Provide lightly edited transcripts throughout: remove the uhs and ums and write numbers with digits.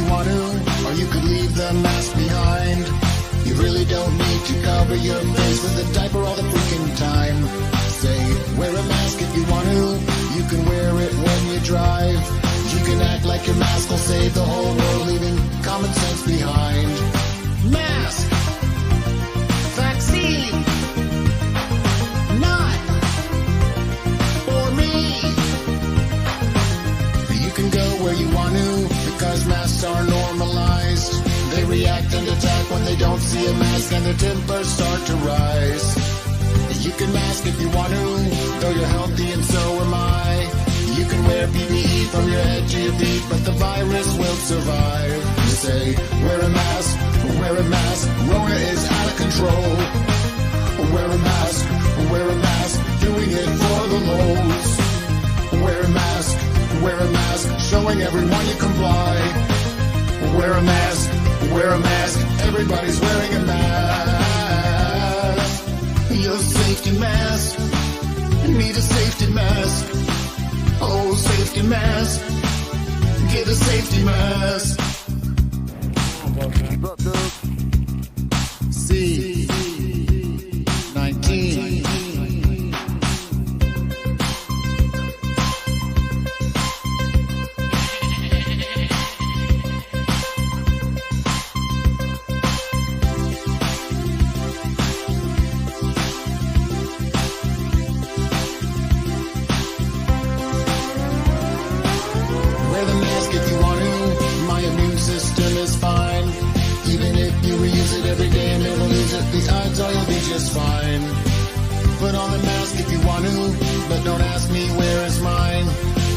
you want to, or you could leave the mask behind. You really don't need to cover your face with a diaper all the freaking time. Say, wear a mask if you want to. You can wear it when you drive. You can act like your mask will save the whole world, leaving common sense behind. Mask! Vaccine! Not for me! You can go where you want to, because masks are normalized. They react and attack when they don't see a mask, and their tempers start to rise. You can mask if you want to, though you're healthy and so am I. You can wear PPE from your head to your feet, but the virus will survive. You say, wear a mask, Rona is out of control. Wear a mask, doing it for the lows. Wear a mask, showing everyone you comply. Wear a mask, everybody's wearing a mask. Your safety mask, need a safety mask. Oh, safety mask, get a safety mask. C-19. Fine. Put on a mask if you want to, but don't ask me where is mine.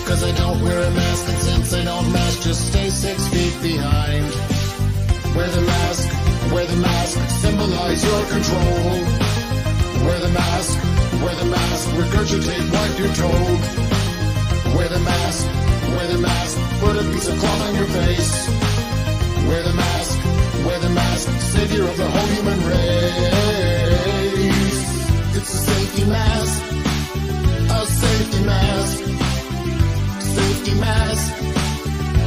Cause I don't wear a mask, and since I don't mask, just stay 6 feet behind. Wear the mask, symbolize your control. Wear the mask, regurgitate what you're told. Wear the mask, put a piece of cloth on your face. Wear the mask, savior of the whole human race. It's a safety mask,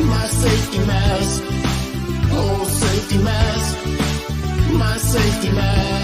my safety mask. Oh, safety mask, my safety mask.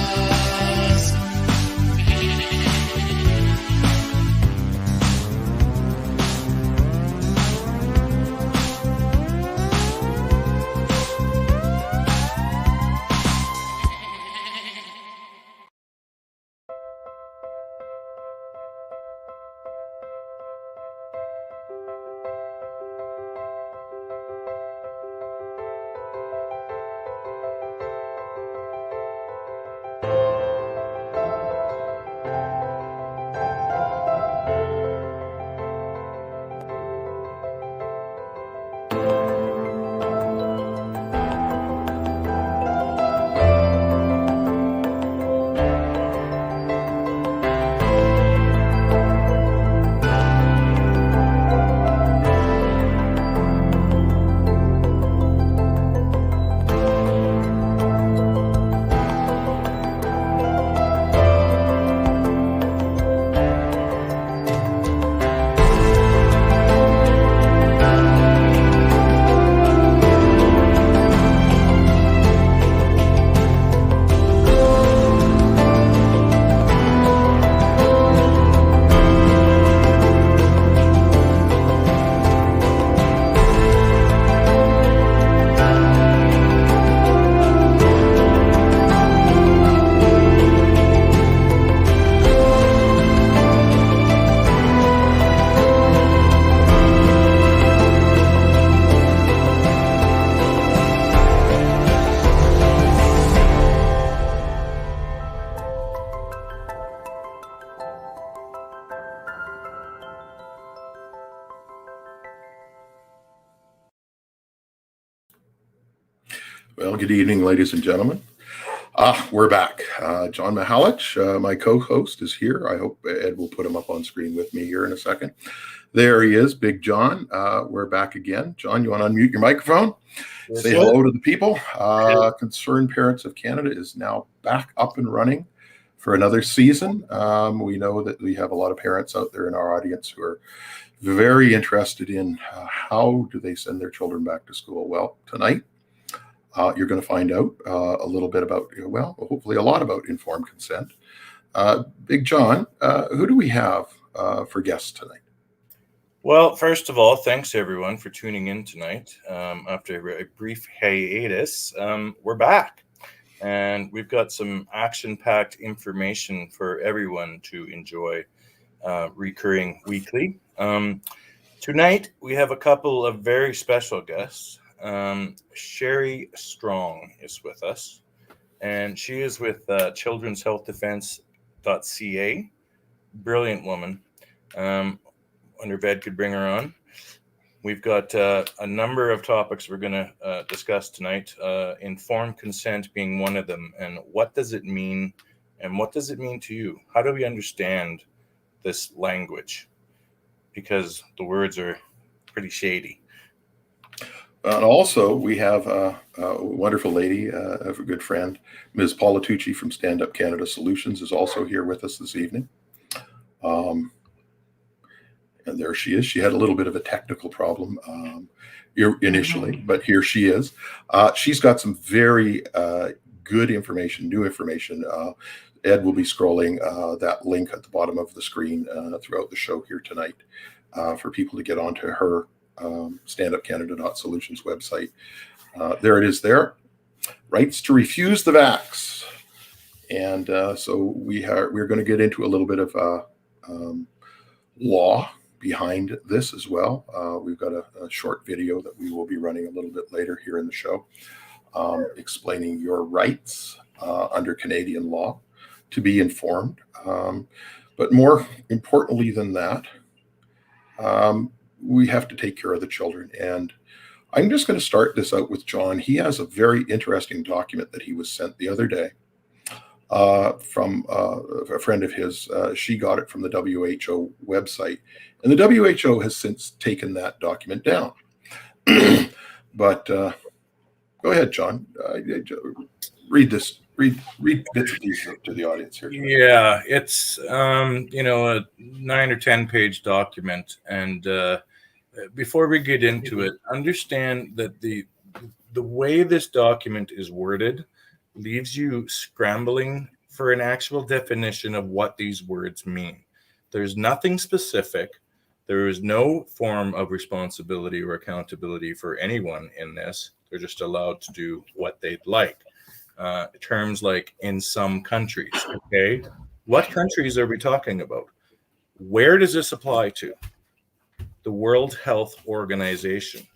Well, good evening, ladies and gentlemen. We're back. Jon Mihalich, my co-host, is here. I hope Ed will put him up on screen with me here in a second. There he is, Big John. We're back again. John, you want to unmute your microphone? Yes, say hello to the people. Concerned Parents of Canada is now back up and running for another season. We know that we have a lot of parents out there in our audience who are very interested in how do they send their children back to school. Well, tonight you're going to find out a little bit about, well, hopefully a lot about informed consent. Big John, who do we have for guests tonight? Well, first of all, thanks everyone for tuning in tonight. After a brief hiatus, we're back. And we've got some action-packed information for everyone to enjoy recurring weekly. Tonight, we have a couple of very special guests. Sherry Strong is with us, and she is with Children's Health Defense.ca. Brilliant woman. Wonder if Ed could bring her on. We've got a number of topics we're going to discuss tonight, informed consent being one of them. And what does it mean? And what does it mean to you? How do we understand this language? Because the words are pretty shady. And also, we have a wonderful lady, a good friend, Ms. Paula Tucci from Stand Up Canada Solutions is also here with us this evening. And there she is. She had a little bit of a technical problem initially, but here she is. She's got some very good information, new information. Ed will be scrolling that link at the bottom of the screen throughout the show here tonight for people to get onto her standupcanada.solutions website. There it is there. Rights to refuse the vax. And so we're going to get into a little bit of law behind this as well. We've got a short video that we will be running a little bit later here in the show, explaining your rights under Canadian law to be informed. But more importantly than that, we have to take care of the children. And I'm just going to start this out with John. He has a very interesting document that he was sent the other day from a friend of his. She got it from the WHO website, and the WHO has since taken that document down. But go ahead, John. Read this. Read bits of these to the audience here. Yeah, it's a 9 or 10 page document, and before we get into it, understand that the way this document is worded leaves you scrambling for an actual definition of what these words mean. There's nothing specific. There is no form of responsibility or accountability for anyone in this. They're just allowed to do what they'd like. Terms like in some countries, okay? What countries are we talking about? Where does this apply to? The World Health Organization.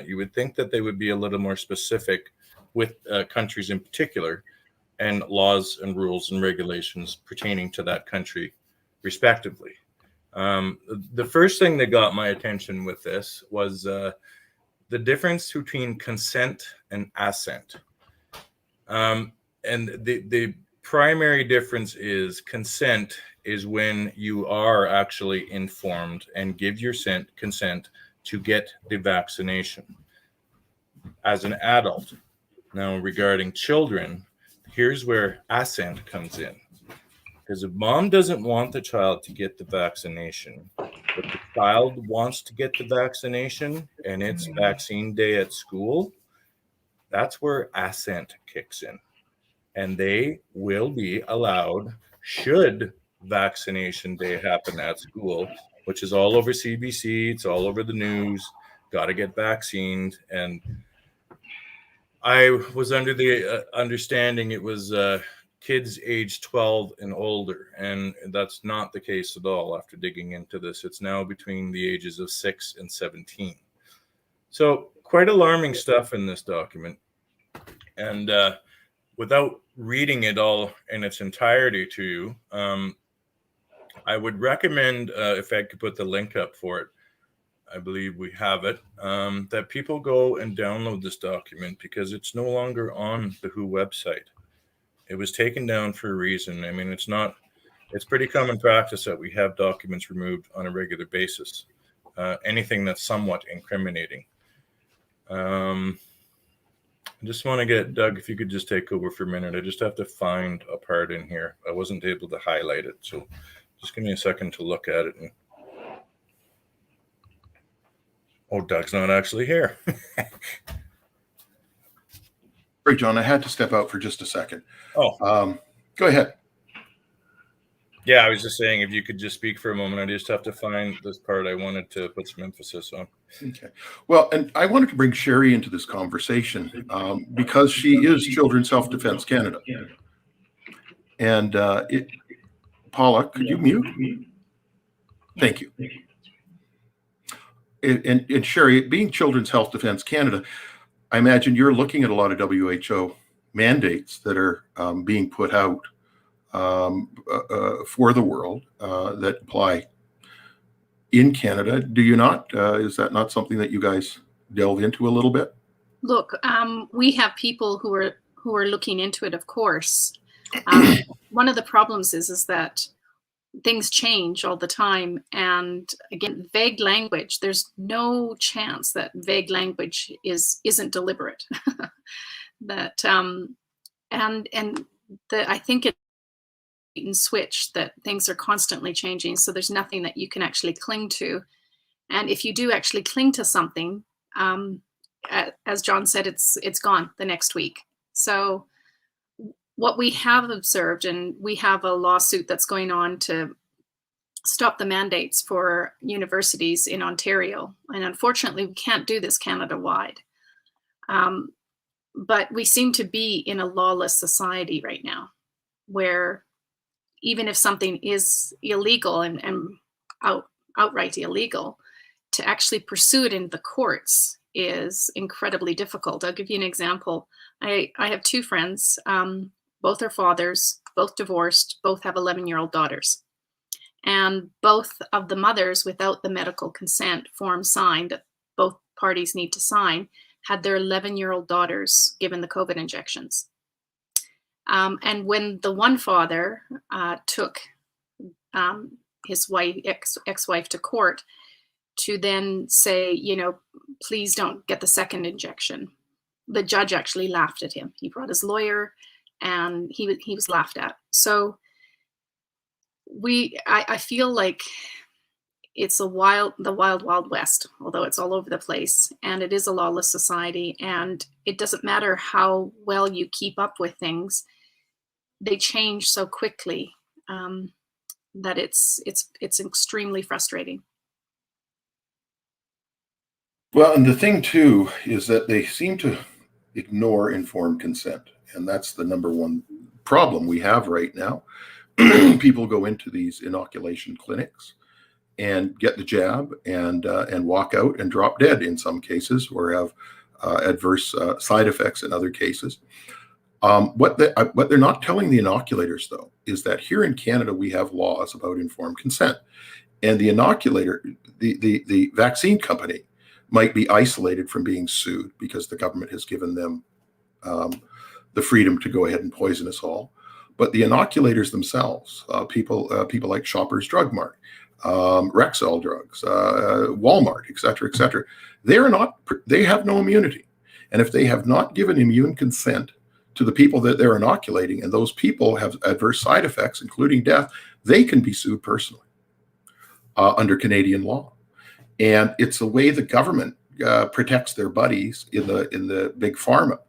You would think that they would be a little more specific with countries in particular and laws and rules and regulations pertaining to that country respectively. The first thing that got my attention with this was the difference between consent and assent. And the primary difference is consent is when you are actually informed and give your consent to get the vaccination as an adult. Now, regarding children, here's where assent comes in. Because if mom doesn't want the child to get the vaccination, but the child wants to get the vaccination and it's vaccine day at school, that's where assent kicks in. And they will be allowed, should vaccination day happen at school, which is all over CBC, it's all over the news, got to get vaccinated. And I was under the understanding it was kids age 12 and older, and that's not the case at all after digging into this. It's now between the ages of 6 and 17. So quite alarming stuff in this document. And without reading it all in its entirety to you, I would recommend, if Ed could put the link up for it, I believe we have it, that people go and download this document because it's no longer on the WHO website. It was taken down for a reason. I mean, it's pretty common practice that we have documents removed on a regular basis, anything that's somewhat incriminating. I just want to get Doug, if you could just take over for a minute. I just have to find a part in here. I wasn't able to highlight it, so just give me a second to look at it. Oh, Doug's not actually here. Sorry, John, I had to step out for just a second. Oh, Go ahead. yeah, I was just saying if you could just speak for a moment. I just have to find this part I wanted to put some emphasis on. Okay. Well, and I wanted to bring Sherry into this conversation because she is Children's Self-Defense Canada. And Paula, could you mute? Thank you. And Sherry, being Children's Health Defense Canada, I imagine you're looking at a lot of WHO mandates that are being put out for the world that apply in Canada. Do you not? Is that not something that you guys delve into a little bit? Look, we have people who are looking into it, of course. One of the problems is that things change all the time, and again, vague language. There's no chance that vague language isn't deliberate. That I think it's and switch that things are constantly changing. So there's nothing that you can actually cling to, and if you do actually cling to something, as Jon said, it's gone the next week. So what we have observed, and we have a lawsuit that's going on to stop the mandates for universities in Ontario. And unfortunately, we can't do this Canada-wide. But we seem to be in a lawless society right now, where even if something is illegal and outright illegal, to actually pursue it in the courts is incredibly difficult. I'll give you an example. I have two friends, both are fathers, both divorced, both have 11-year-old daughters. And both of the mothers, without the medical consent form signed, that both parties need to sign, had their 11-year-old daughters given the COVID injections. And when the one father took his wife, ex-wife to court to then say, please don't get the second injection, the judge actually laughed at him. He brought his lawyer and he was laughed at. So I feel like it's the wild west, although it's all over the place, and it is a lawless society, and it doesn't matter how well you keep up with things. They change so quickly that it's extremely frustrating. Well, and the thing too is that they seem to ignore informed consent, and that's the number one problem we have right now. People go into these inoculation clinics and get the jab and walk out and drop dead in some cases, or have adverse side effects in other cases. What they're not telling the inoculators, though, is that here in Canada we have laws about informed consent, and the inoculator, the vaccine company, might be isolated from being sued because the government has given them the freedom to go ahead and poison us all. But the inoculators themselves, people like Shoppers Drug Mart, Rexall Drugs, Walmart, et cetera, they have no immunity. And if they have not given immune consent to the people that they're inoculating, and those people have adverse side effects, including death, they can be sued personally under Canadian law. And it's the way the government protects their buddies in the big pharma.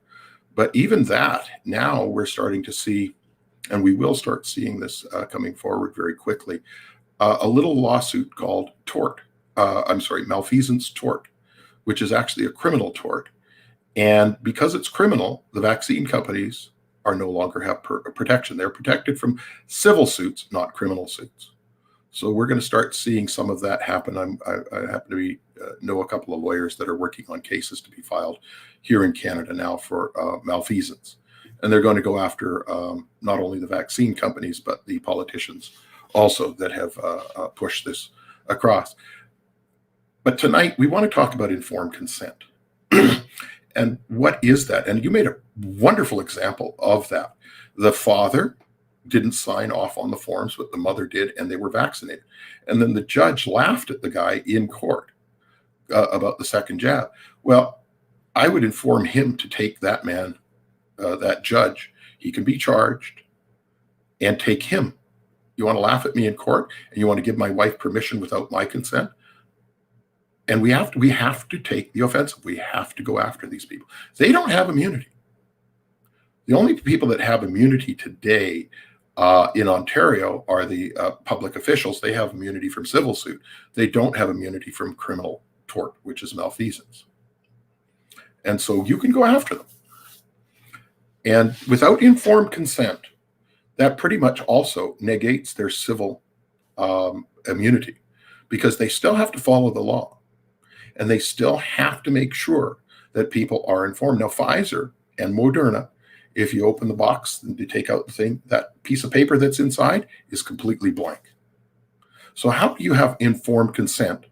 But even that, now we're starting to see, and we will start seeing this coming forward very quickly, a little lawsuit called malfeasance tort, which is actually a criminal tort. And because it's criminal, the vaccine companies are no longer have protection. They're protected from civil suits, not criminal suits. So we're going to start seeing some of that happen. I happen to know a couple of lawyers that are working on cases to be filed here in Canada now for malfeasance. And they're going to go after not only the vaccine companies, but the politicians also that have pushed this across. But tonight, we want to talk about informed consent. And what is that? And you made a wonderful example of that. The father didn't sign off on the forms, but the mother did, and they were vaccinated. And then the judge laughed at the guy in court about the second jab. Well, I would inform him to take that man, that judge. He can be charged, and take him. You want to laugh at me in court, and you want to give my wife permission without my consent? And we have to take the offensive. We have to go after these people. They don't have immunity. The only people that have immunity today in Ontario are the public officials. They have immunity from civil suit. They don't have immunity from criminal tort, which is malfeasance. And so you can go after them. And without informed consent, that pretty much also negates their civil immunity, because they still have to follow the law and they still have to make sure that people are informed. Now, Pfizer and Moderna, if you open the box and you take out the thing, that piece of paper that's inside is completely blank. So how do you have informed consent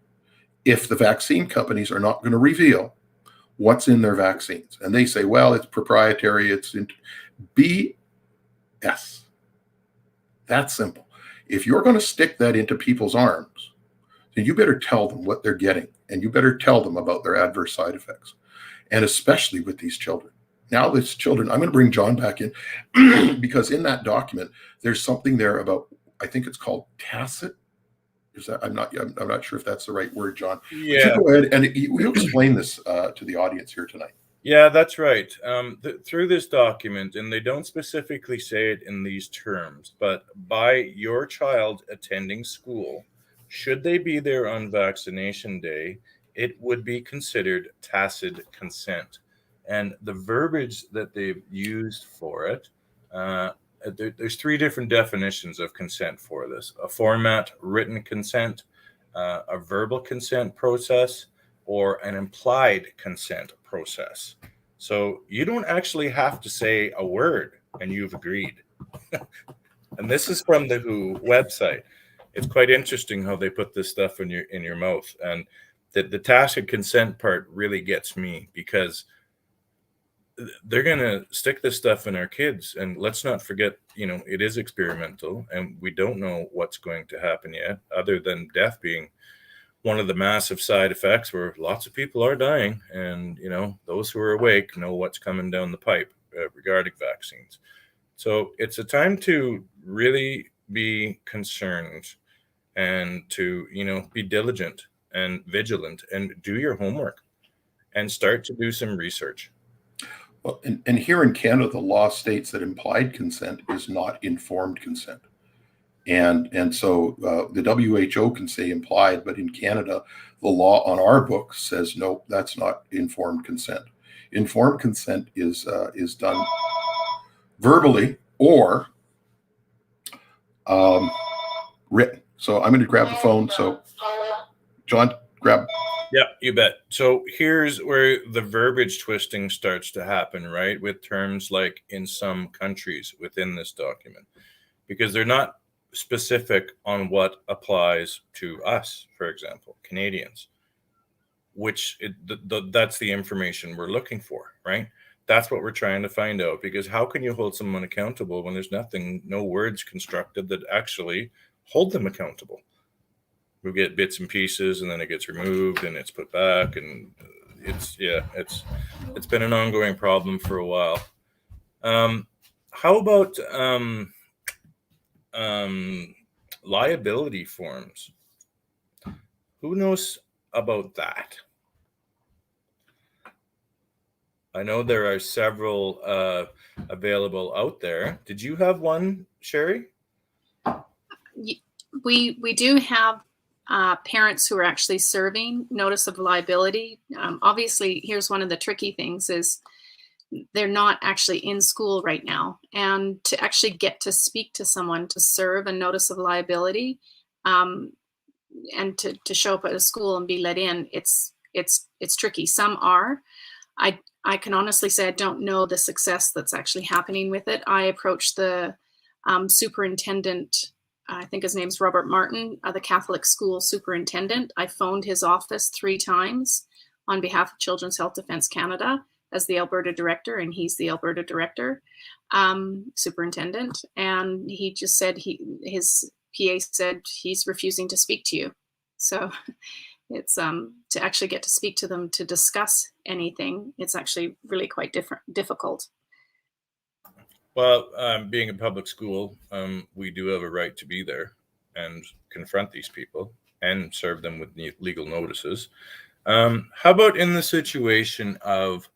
if the vaccine companies are not going to reveal what's in their vaccines? And they say, well, it's proprietary, it's in BS. That's simple. If you're going to stick that into people's arms, then you better tell them what they're getting, and you better tell them about their adverse side effects, and especially with these children. Now, these children, I'm going to bring Jon back in because in that document, there's something there about, I think it's called tacit. Is that, I'm not sure if that's the right word, Jon. Yeah. Go ahead and you explain this to the audience here tonight. Yeah, that's right. Through this document, and they don't specifically say it in these terms, but by your child attending school, should they be there on vaccination day, it would be considered tacit consent. And the verbiage that they've used for it, there's three different definitions of consent for this: a format written consent, a verbal consent process, or an implied consent process. So you don't actually have to say a word and you've agreed. And this is from the WHO website. It's quite interesting how they put this stuff in your mouth. And the tacit consent part really gets me, because they're going to stick this stuff in our kids. And let's not forget, it is experimental and we don't know what's going to happen yet, other than death being one of the massive side effects where lots of people are dying. And, those who are awake know what's coming down the pipe regarding vaccines. So it's a time to really be concerned and to, be diligent and vigilant and do your homework and start to do some research. Well, and here in Canada, the law states that implied consent is not informed consent. And so the WHO can say implied, but in Canada, the law on our book says, no, that's not informed consent. Informed consent is done verbally or written. So I'm going to grab the phone. So Jon, grab. Yeah, you bet. So here's where the verbiage twisting starts to happen, right? With terms like in some countries within this document, because they're not specific on what applies to us, for example, Canadians, which that's the information we're looking for, right? That's what we're trying to find out, because how can you hold someone accountable when there's no words constructed that actually hold them accountable? We get bits and pieces and then it gets removed and it's put back, and it's been an ongoing problem for a while. How about liability forms? Who knows about that? I know there are several available out there. Did you have one, Sherry? We do have parents who are actually serving notice of liability. Obviously, here's one of the tricky things is they're not actually in school right now. And to actually get to speak to someone to serve a notice of liability and to show up at a school and be let in, it's tricky. Some are. I can honestly say I don't know the success that's actually happening with it. I approached the superintendent, I think his name's Robert Martin, the Catholic school superintendent. I phoned his office 3 times on behalf of Children's Health Defence Canada as the Alberta director, and he's the Alberta director, superintendent. And he just said his PA said he's refusing to speak to you. So it's to actually get to speak to them to discuss anything, it's actually really quite difficult. Well, being a public school, we do have a right to be there and confront these people and serve them with legal notices. How about in the situation of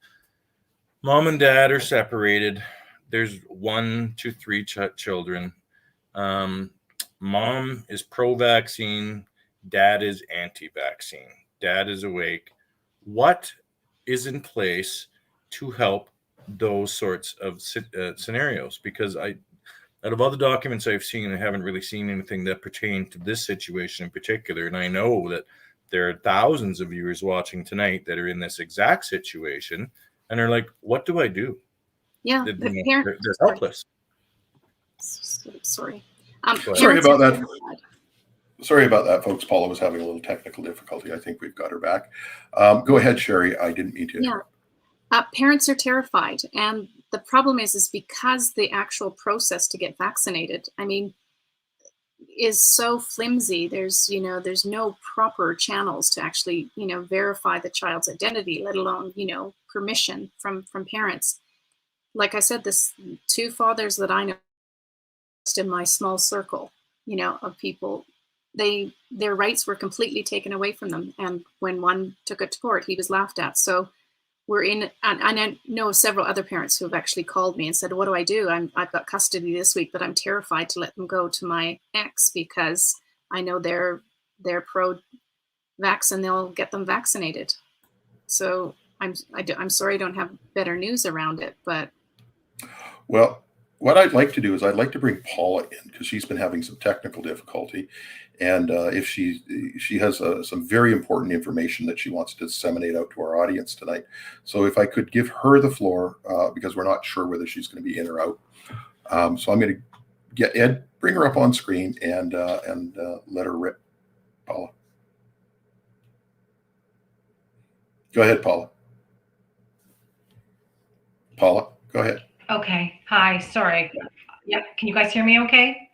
mom and dad are separated? There's 1 to 3 children. Mom is pro-vaccine. Dad is anti-vaccine. Dad is awake. What is in place to help those sorts of scenarios? Because out of all the documents I've seen, I haven't really seen anything that pertained to this situation in particular. And I know that there are thousands of viewers watching tonight that are in this exact situation and are like, what do I do? Yeah, They're helpless. Sorry. Sorry about that. Sorry about that, folks. Paula was having a little technical difficulty. I think we've got her back. Go ahead, Sherry. I didn't mean to interrupt. Yeah. Parents are terrified. And the problem is because the actual process to get vaccinated, I mean, is so flimsy. There's no proper channels to actually, verify the child's identity, let alone, permission from parents. Like I said, this 2 fathers that I know in my small circle, of people, their rights were completely taken away from them. And when one took it to court, he was laughed at. So we're in, and I know several other parents who have actually called me and said, what do I do? I've got custody this week, but I'm terrified to let them go to my ex because I know they're pro-vax and they'll get them vaccinated. So I'm sorry I don't have better news around it, but. Well, what I'd like to do is I'd like to bring Paula in because she's been having some technical difficulty. And if she has some very important information that she wants to disseminate out to our audience tonight. So if I could give her the floor, because we're not sure whether she's going to be in or out. So I'm going to get Ed, bring her up on screen and let her rip. Paula. Go ahead, Paula. Paula, go ahead. Okay. Hi. Sorry. Yep. Can you guys hear me okay?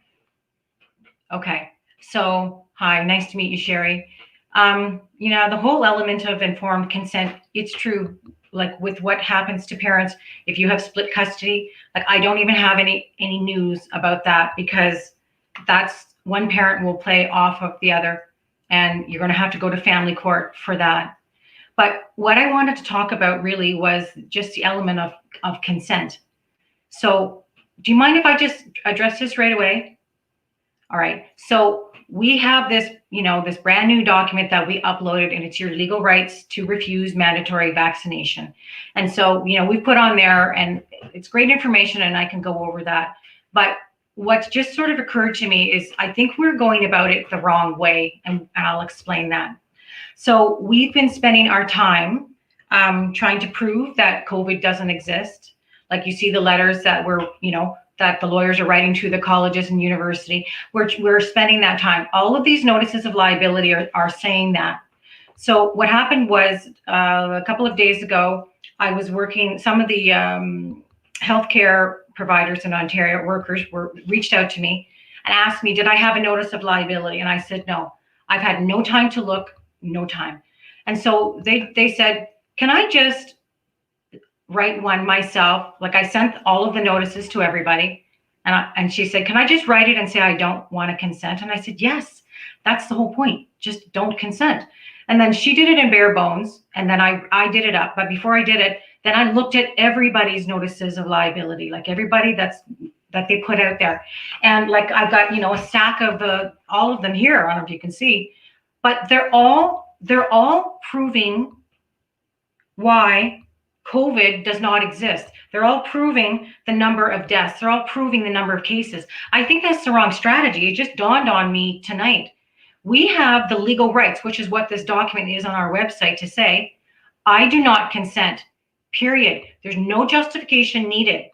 Okay. So, hi, nice to meet you, Sherry. The whole element of informed consent, it's true, like with what happens to parents, if you have split custody, like I don't even have any news about that because that's one parent will play off of the other and you're going to have to go to family court for that. But what I wanted to talk about really was just the element of consent. So do you mind if I just address this right away? All right. So we have this, this brand new document that we uploaded, and it's your legal rights to refuse mandatory vaccination. And so, we put on there, and it's great information, and I can go over that. But what's just sort of occurred to me is I think we're going about it the wrong way, and I'll explain that. So we've been spending our time trying to prove that COVID doesn't exist. Like you see the letters that we're, that the lawyers are writing to the colleges and university. We're spending that time. All of these notices of liability are saying that. So what happened was a couple of days ago, I was working, some of the healthcare providers in Ontario, workers reached out to me and asked me, did I have a notice of liability? And I said, no, I've had no time to look, no time. And so they said, can I just write one myself? Like I sent all of the notices to everybody. And she said, can I just write it and say, I don't want to consent? And I said, yes, that's the whole point. Just don't consent. And then she did it in bare bones. And then I did it up. But before I did it, then I looked at everybody's notices of liability, like everybody that they put out there. And like, I've got, a stack of all of them here. I don't know if you can see, but they're all proving why COVID does not exist. They're all proving the number of deaths. They're all proving the number of cases. I think that's the wrong strategy. It just dawned on me tonight. We have the legal rights, which is what this document is on our website, to say, I do not consent, period. There's no justification needed.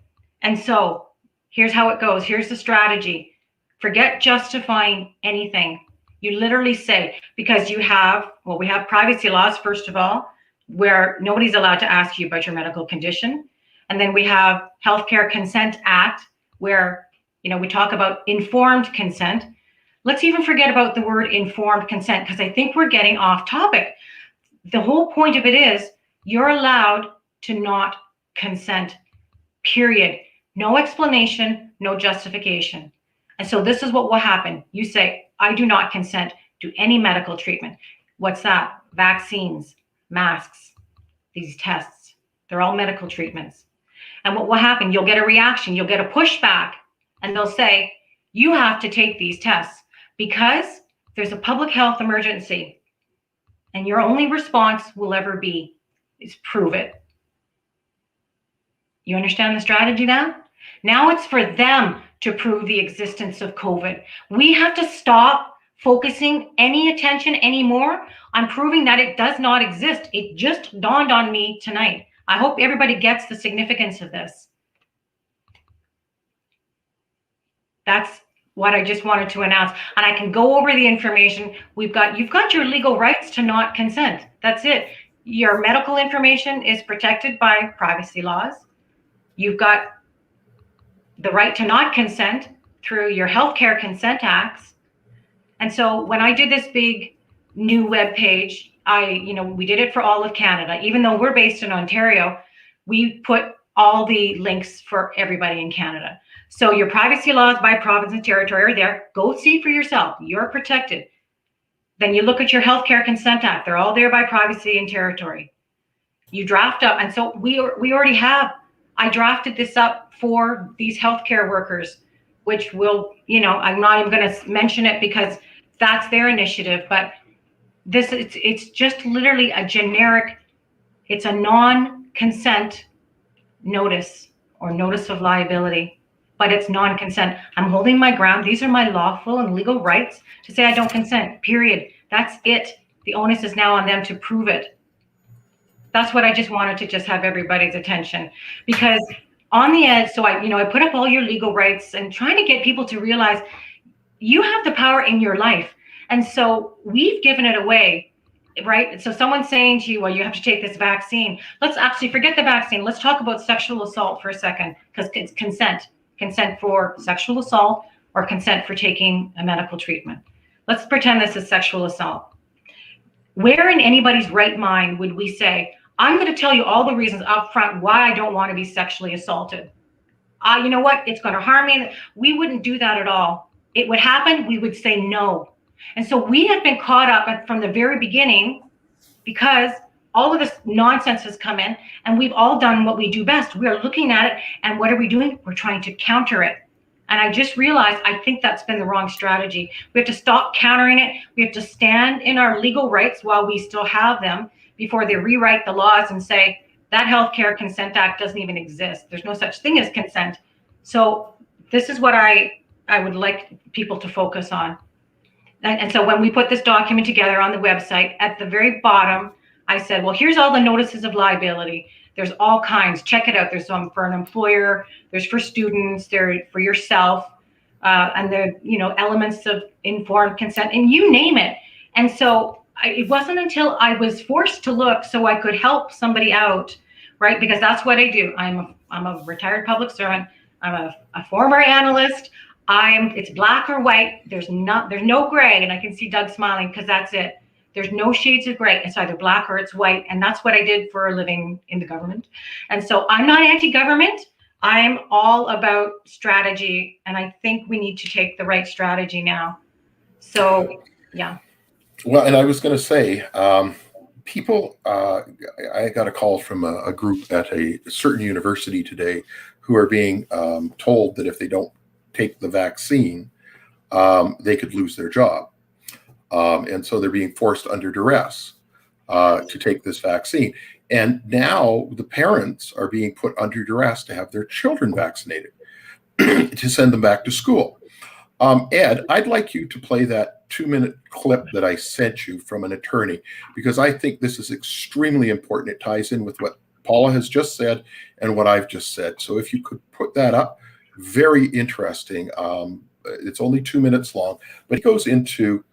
And so here's how it goes. Here's the strategy. Forget justifying anything. You literally say, because we have privacy laws, first of all, where nobody's allowed to ask you about your medical condition. And then we have Healthcare Consent Act, where, we talk about informed consent. Let's even forget about the word informed consent, because I think we're getting off topic. The whole point of it is you're allowed to not consent, period. No explanation, no justification. And so this is what will happen. You say, I do not consent to any medical treatment. What's that? Vaccines. masks, these tests. They're all medical treatments. And what will happen? You'll get a reaction, you'll get a pushback, and they'll say, you have to take these tests because there's a public health emergency. And your only response will ever be is prove it. You understand the strategy now? Now it's for them to prove the existence of COVID. We have to stop focusing any attention anymore on proving that it does not exist. It just dawned on me tonight. I hope everybody gets the significance of this. That's what I just wanted to announce. And I can go over the information. You've got your legal rights to not consent. That's it. Your medical information is protected by privacy laws. You've got the right to not consent through your healthcare consent acts. And so when I did this big new web page, we did it for all of Canada. Even though we're based in Ontario, we put all the links for everybody in Canada. So your privacy laws by province and territory are there. Go see for yourself. You're protected. Then you look at your healthcare consent act. They're all there by privacy and territory. You draft up. And so we already have, I drafted this up for these healthcare workers, which will, I'm not even going to mention it because that's their initiative, but it's just literally a generic, it's a non-consent notice or notice of liability, but it's non-consent. I'm holding my ground. These are my lawful and legal rights to say I don't consent, period. That's it. The onus is now on them to prove it. That's what I just wanted to just have everybody's attention, because on the edge, so I put up all your legal rights and trying to get people to realize you have the power in your life. And so we've given it away, right? So someone's saying to you, well, you have to take this vaccine. Let's actually forget the vaccine. Let's talk about sexual assault for a second, because it's consent for sexual assault or consent for taking a medical treatment. Let's pretend this is sexual assault. Where in anybody's right mind would we say, I'm going to tell you all the reasons up front why I don't want to be sexually assaulted. You know what? It's going to harm me. We wouldn't do that at all. It would happen. We would say no. And so we have been caught up from the very beginning because all of this nonsense has come in and we've all done what we do best. We are looking at it and what are we doing? We're trying to counter it. And I just realized I think that's been the wrong strategy. We have to stop countering it. We have to stand in our legal rights while we still have them before they rewrite the laws and say that Healthcare Consent Act doesn't even exist. There's no such thing as consent. So this is what I would like people to focus on. And so when we put this document together on the website, at the very bottom, I said, well, here's all the notices of liability. There's all kinds. Check it out. There's some for an employer. There's for students. There for yourself. And there, elements of informed consent, and you name it. And so it wasn't until I was forced to look so I could help somebody out, right? Because that's what I do. I'm a retired public servant. I'm a former analyst. It's black or white. There's no gray. And I can see Doug smiling because that's it. There's no shades of gray. It's either black or it's white. And that's what I did for a living in the government. And so I'm not anti-government. I'm all about strategy. And I think we need to take the right strategy now. So, yeah. Well, and I was going to say, people, I got a call from a group at a certain university today who are being told that if they don't take the vaccine, they could lose their job. And so they're being forced under duress to take this vaccine. And now the parents are being put under duress to have their children vaccinated to send them back to school. Ed, I'd like you to play that 2-minute clip that I sent you from an attorney, because I think this is extremely important. It ties in with what Paula has just said and what I've just said. So if you could put that up, very interesting. It's only 2 minutes long, but it goes into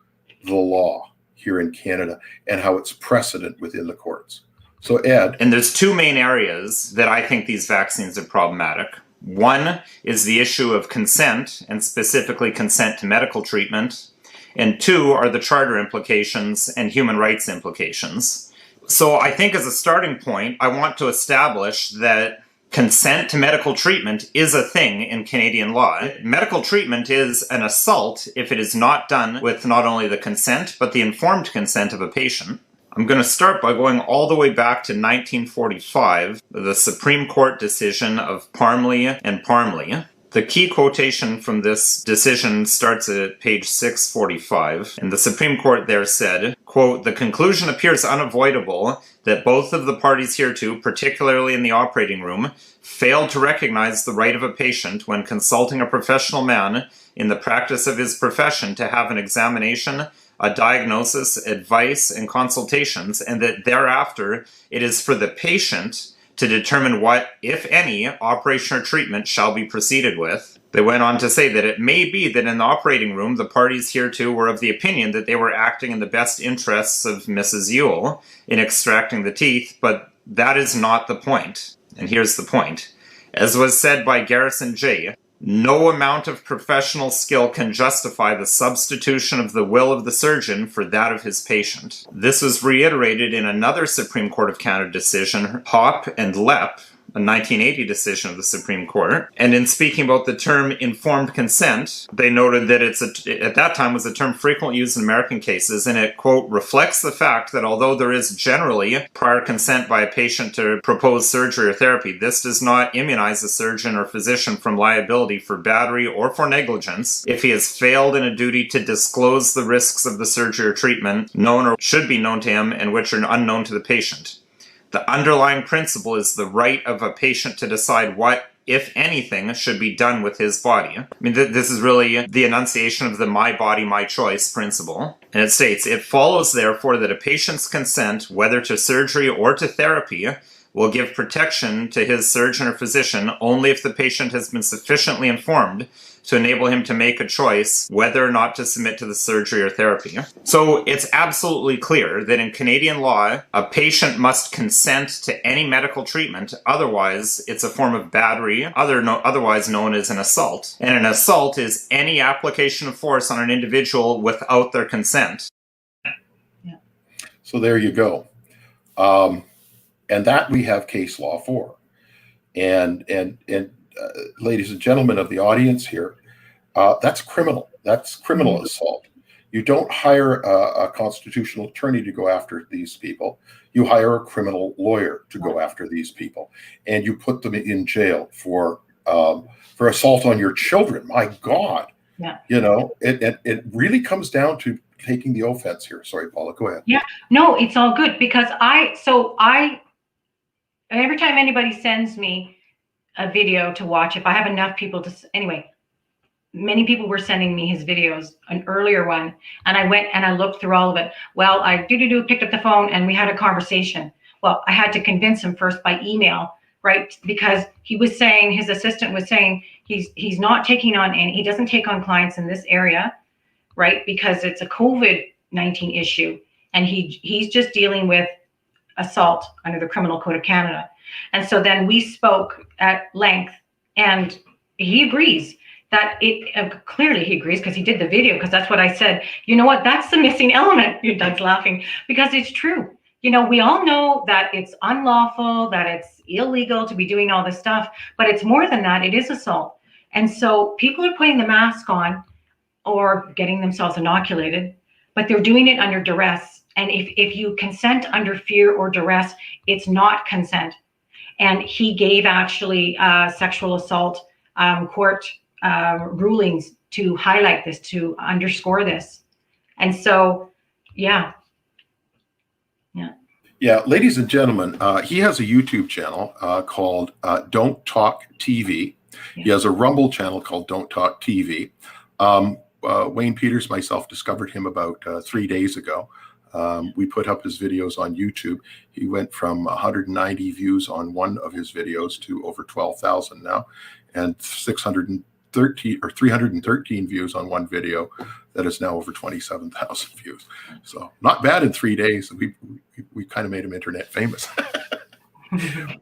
the law here in Canada and how it's precedent within the courts. So Ed. And there's two main areas that I think these vaccines are problematic. One is the issue of consent, and specifically consent to medical treatment. And two are the charter implications and human rights implications. So I think as a starting point, I want to establish that consent to medical treatment is a thing in Canadian law. Medical treatment is an assault if it is not done with not only the consent, but the informed consent of a patient. I'm going to start by going all the way back to 1945, the Supreme Court decision of Parmley and Parmley. The key quotation from this decision starts at page 645, and the Supreme Court there said, quote, "The conclusion appears unavoidable that both of the parties hereto, particularly in the operating room, failed to recognize the right of a patient when consulting a professional man in the practice of his profession to have an examination, a diagnosis, advice, and consultations, and that thereafter it is for the patient to determine what, if any, operation or treatment shall be proceeded with." They went on to say that it may be that in the operating room the parties hereto were of the opinion that they were acting in the best interests of Mrs. Ewell in extracting the teeth, but that is not the point. And here's the point. As was said by Garrison J., no amount of professional skill can justify the substitution of the will of the surgeon for that of his patient. This was reiterated in another Supreme Court of Canada decision, Hopp and Lepp, a 1980 decision of the Supreme Court. And in speaking about the term informed consent, they noted that at that time was a term frequently used in American cases, and it, quote, "reflects the fact that although there is generally prior consent by a patient to propose surgery or therapy, this does not immunize the surgeon or physician from liability for battery or for negligence if he has failed in a duty to disclose the risks of the surgery or treatment known or should be known to him and which are unknown to the patient. The underlying principle is the right of a patient to decide what, if anything, should be done with his body." I mean, this is really the enunciation of the my body, my choice principle. And it states, "It follows, therefore, that a patient's consent, whether to surgery or to therapy, will give protection to his surgeon or physician only if the patient has been sufficiently informed to enable him to make a choice whether or not to submit to the surgery or therapy." So it's absolutely clear that in Canadian law, a patient must consent to any medical treatment, otherwise it's a form of battery, otherwise known as an assault. And an assault is any application of force on an individual without their consent. Yeah. So there you go. And that we have case law for. And ladies and gentlemen of the audience here, that's criminal. That's criminal assault. You don't hire a constitutional attorney to go after these people. You hire a criminal lawyer to go after these people, and you put them in jail for assault on your children. My God, Yeah. you know, it really comes down to taking the offense here. Sorry, Paula, go ahead. Yeah, no, it's all good because every time anybody sends me a video to watch, if I have enough people anyway, many people were sending me his videos, an earlier one, and I went and I looked through all of it. Well, I picked up the phone and we had a conversation. Well, I had to convince him first by email, right? Because he was saying, his assistant was saying, he's not taking on he doesn't take on clients in this area, right? Because it's a COVID-19 issue, and he's just dealing with assault under the Criminal Code of Canada. And so then we spoke at length, and he agrees that clearly he agrees because he did the video, because that's what I said. You know what? That's the missing element. Doug's laughing because it's true. You know, we all know that it's unlawful, that it's illegal to be doing all this stuff, but it's more than that. It is assault. And so people are putting the mask on or getting themselves inoculated, but they're doing it under duress. And if you consent under fear or duress, it's not consent. And he gave actually sexual assault court rulings to highlight this, to underscore this. And so, yeah. Yeah, ladies and gentlemen, he has a YouTube channel called Don't Talk TV. Yeah. He has a Rumble channel called Don't Talk TV. Wayne Peters, myself, discovered him about 3 days ago. We put up his videos on YouTube. He went from 190 views on one of his videos to over 12,000 now, and 313 views on one video that is now over 27,000 views. So not bad in 3 days. We kind of made him internet famous.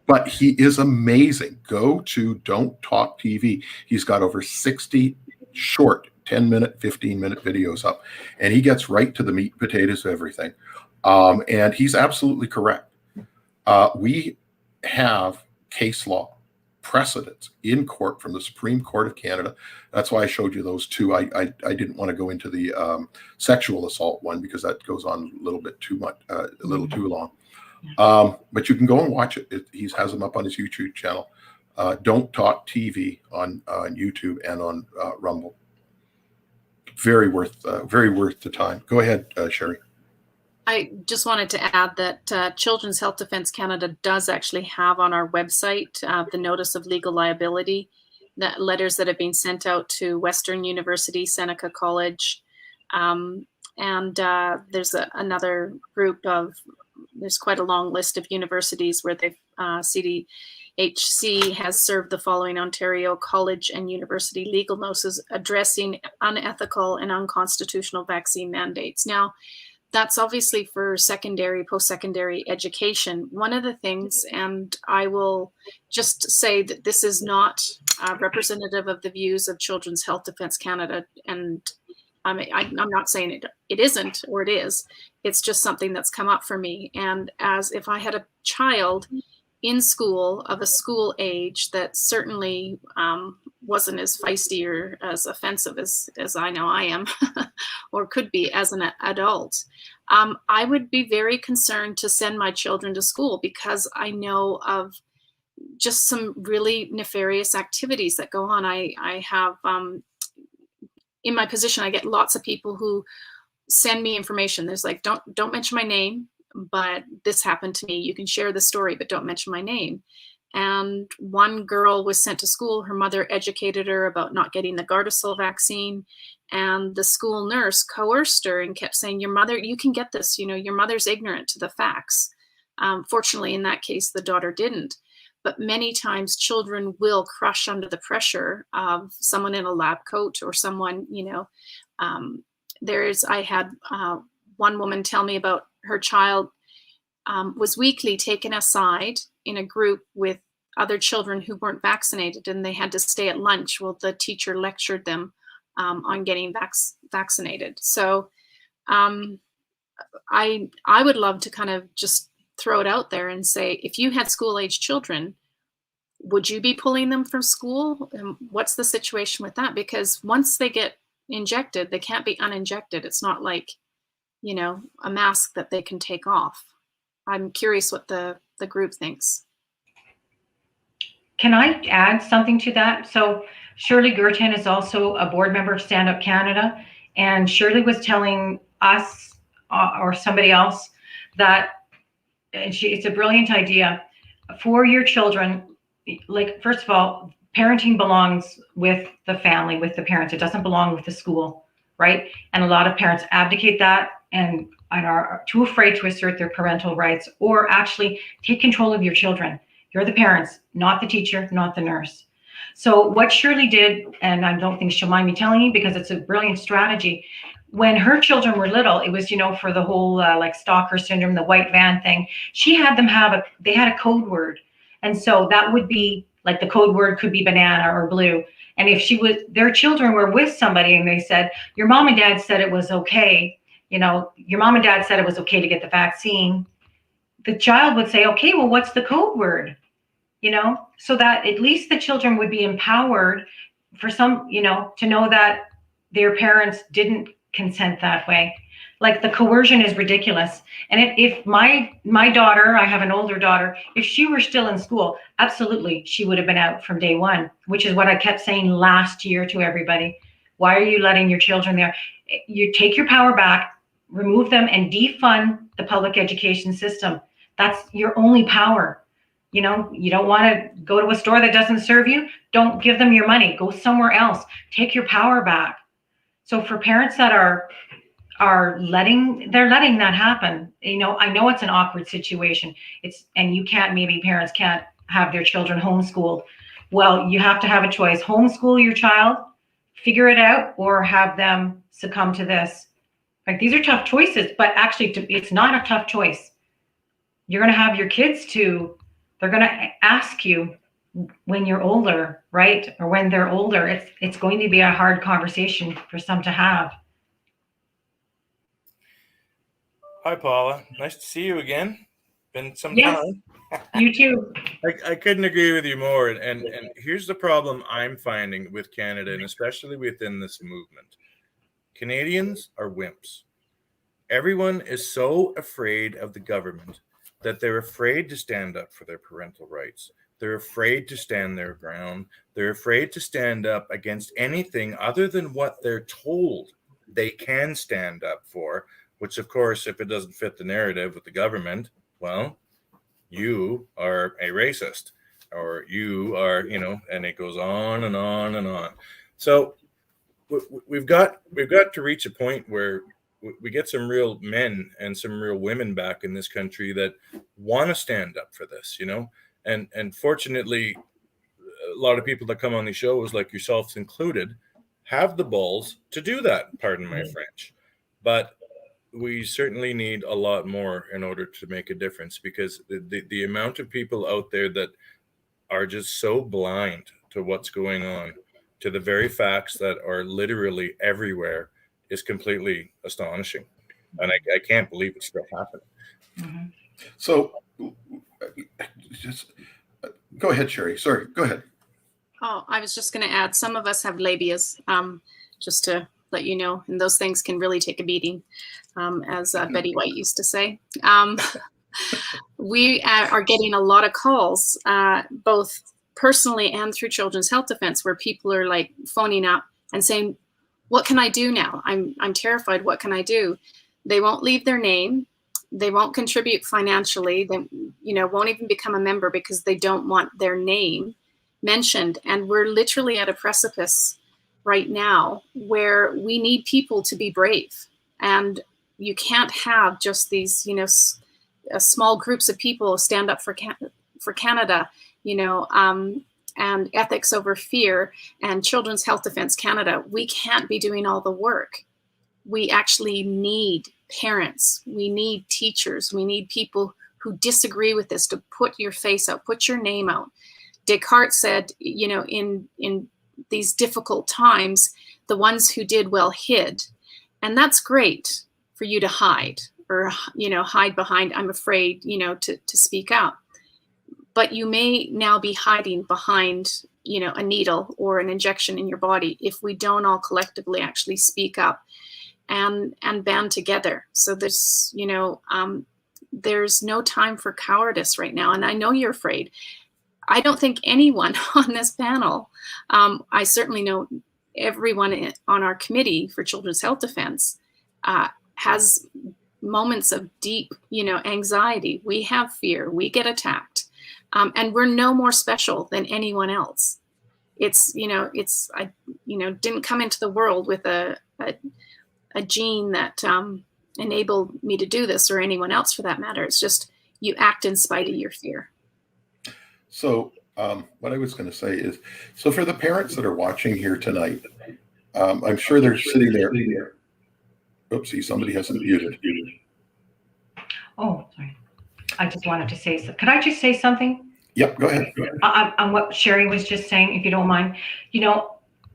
But he is amazing. Go to Don't Talk TV. He's got over 60 short 10-minute, 15-minute videos up, and he gets right to the meat and potatoes of everything. And he's absolutely correct. We have case law precedents in court from the Supreme Court of Canada. That's why I showed you those two. I didn't want to go into the sexual assault one because that goes on a little bit too much, a little too long. But you can go and watch it. He has them up on his YouTube channel. Don't Talk TV on YouTube and on Rumble. Very worth the time. Go ahead, Sherry. I just wanted to add that Children's Health Defence Canada does actually have on our website the notice of legal liability, that letters that have been sent out to Western University, Seneca College, and there's another group of, there's quite a long list of universities where they've CDHC has served the following Ontario college and university legal notices addressing unethical and unconstitutional vaccine mandates. Now, that's obviously for secondary, post-secondary education. One of the things, and I will just say that this is not representative of the views of Children's Health Defence Canada, and I'm not saying it isn't or it is. It's just something that's come up for me. And as if I had a child in school of a school age that certainly wasn't as feisty or as offensive as I know I am or could be as an adult, I would be very concerned to send my children to school because I know of just some really nefarious activities that go on. I have, in my position, I get lots of people who send me information. There's like, don't mention my name, but this happened to me. You can share the story, but don't mention my name. And one girl was sent to school. Her mother educated her about not getting the Gardasil vaccine. And the school nurse coerced her and kept saying, your mother, you can get this, your mother's ignorant to the facts. Fortunately, in that case, the daughter didn't. But many times children will crush under the pressure of someone in a lab coat or someone, I had one woman tell me about her child was weekly taken aside in a group with other children who weren't vaccinated, and they had to stay at lunch while the teacher lectured them on getting vaccinated. So I would love to kind of just throw it out there and say, if you had school-age children, would you be pulling them from school? And what's the situation with that? Because once they get injected, they can't be uninjected. It's not like, a mask that they can take off. I'm curious what the group thinks. Can I add something to that? So Shirley Gerton is also a board member of Stand Up Canada, and Shirley was telling us or somebody else that it's a brilliant idea for your children. Like, first of all, parenting belongs with the family, with the parents. It doesn't belong with the school, right? And a lot of parents abdicate that and are too afraid to assert their parental rights or actually take control of your children. You're the parents, not the teacher, not the nurse. So what Shirley did, and I don't think she'll mind me telling you because it's a brilliant strategy, when her children were little, it was, for the whole like stalker syndrome, the white van thing, she had them they had a code word. And so that would be like the code word could be banana or blue. And if their children were with somebody and they said, your mom and dad said it was okay, your mom and dad said it was okay to get the vaccine, the child would say, okay, well, what's the code word? So that at least the children would be empowered for some, to know that their parents didn't consent that way. Like, the coercion is ridiculous. And if my daughter, I have an older daughter, if she were still in school, absolutely, she would have been out from day one, which is what I kept saying last year to everybody. Why are you letting your children there? You take your power back, remove them, and defund the public education system. That's your only power. You don't want to go to a store that doesn't serve you. Don't give them your money. Go somewhere else. Take your power back. So for parents that are letting that happen, I know it's an awkward situation. And parents can't have their children homeschooled. Well, you have to have a choice. Homeschool your child, figure it out, or have them succumb to this. Like, these are tough choices, but actually it's not a tough choice. You're going to have your kids they're going to ask you when you're older, right? Or when they're older, it's going to be a hard conversation for some to have. Hi, Paula. Nice to see you again. Been some Yes. time. You too. I couldn't agree with you more. And here's the problem I'm finding with Canada, and especially within this movement. Canadians are wimps. Everyone is so afraid of the government that they're afraid to stand up for their parental rights. They're afraid to stand their ground. They're afraid to stand up against anything other than what they're told they can stand up for, which, of course, if it doesn't fit the narrative with the government, well, you are a racist, or you are, and it goes on and on and on. So we've got to reach a point where we get some real men and some real women back in this country that want to stand up for this, and fortunately, a lot of people that come on these shows, like yourselves included, have the balls to do that. Pardon my French, but we certainly need a lot more in order to make a difference, because the amount of people out there that are just so blind to what's going on, to the very facts that are literally everywhere, is completely astonishing. And I can't believe it's still happening. Mm-hmm. So just go ahead, Sherry. Sorry, go ahead. Oh, I was just going to add, some of us have labias, just to let you know, and those things can really take a beating, as Betty White used to say. We are getting a lot of calls, both personally and through Children's Health Defense, where people are like phoning up and saying, what can I do now? I'm terrified. What can I do? They won't leave their name. They won't contribute financially. They, won't even become a member because they don't want their name mentioned. And we're literally at a precipice right now where we need people to be brave. And you can't have just these, small groups of people stand up for Canada, and Ethics Over Fear and Children's Health Defense Canada. We can't be doing all the work. We actually need parents. We need teachers. We need people who disagree with this to put your face out, put your name out. Descartes said, in these difficult times, the ones who did well hid. And that's great for you to hide, or, hide behind, I'm afraid, to speak out. But you may now be hiding behind, a needle or an injection in your body if we don't all collectively actually speak up and band together. So there's no time for cowardice right now. And I know you're afraid. I don't think anyone on this panel, I certainly know everyone on our committee for Children's Health Defense has moments of deep, anxiety. We have fear. We get attacked. And we're no more special than anyone else. I didn't come into the world with a gene that enabled me to do this, or anyone else for that matter. It's just you act in spite of your fear. So what I was going to say is, so for the parents that are watching here tonight, I'm sure they're sitting there. Oopsie, somebody hasn't muted. Oh, sorry. I just wanted to say, could I just say something? Yep, go ahead. On what Sherry was just saying, if you don't mind.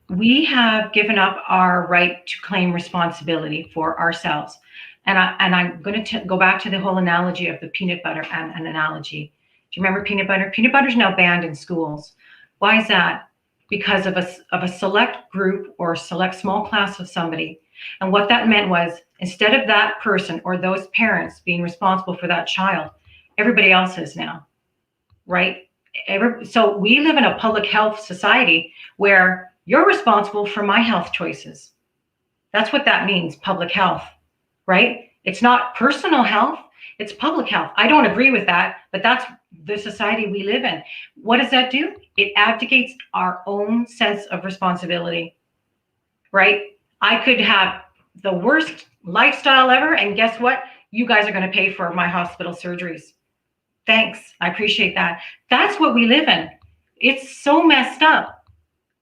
We have given up our right to claim responsibility for ourselves. And I'm going to go back to the whole analogy of the peanut butter and an analogy. Do you remember peanut butter? Peanut butter is now banned in schools. Why is that? Because of a select group or select small class of somebody. And what that meant was, instead of that person or those parents being responsible for that child, everybody else is now, right? So we live in a public health society where you're responsible for my health choices. That's what that means, public health, right? It's not personal health, it's public health. I don't agree with that, but that's the society we live in. What does that do? It abdicates our own sense of responsibility, right? I could have the worst lifestyle ever, and guess what? You guys are going to pay for my hospital surgeries. Thanks. I appreciate that. That's what we live in. It's so messed up.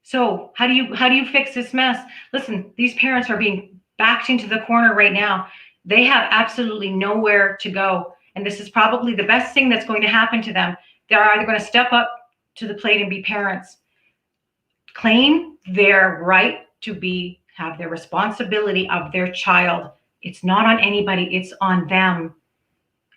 So how do you fix this mess? Listen, these parents are being backed into the corner right now. They have absolutely nowhere to go. And this is probably the best thing that's going to happen to them. They're either going to step up to the plate and be parents, claim their right to have their responsibility of their child. It's not on anybody, it's on them.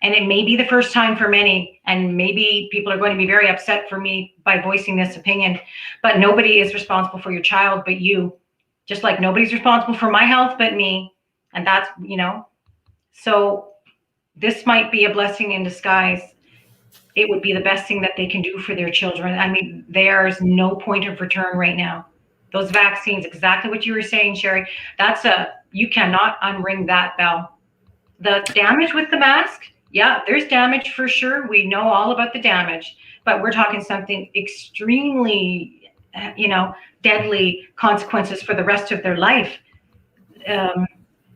And it may be the first time for many, and maybe people are going to be very upset for me by voicing this opinion, but nobody is responsible for your child but you. Just like nobody's responsible for my health but me. And that's, so this might be a blessing in disguise. It would be the best thing that they can do for their children. I mean, there's no point of return right now. Those vaccines, exactly what you were saying, Sherry, you cannot unring that bell. The damage with the mask, yeah, there's damage for sure. We know all about the damage, but we're talking something extremely, deadly consequences for the rest of their life.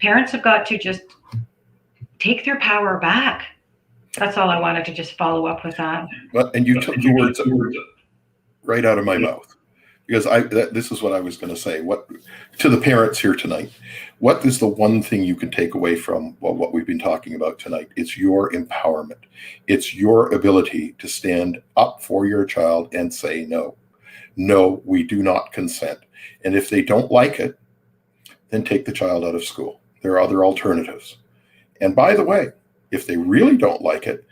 Parents have got to just take their power back. That's all I wanted to just follow up with that. And you took the words right out of my mouth, because this is what I was going to say. What to the parents here tonight? What is the one thing you can take away from what we've been talking about tonight? It's your empowerment. It's your ability to stand up for your child and say no. No, we do not consent. And if they don't like it, then take the child out of school. There are other alternatives. And by the way, if they really don't like it,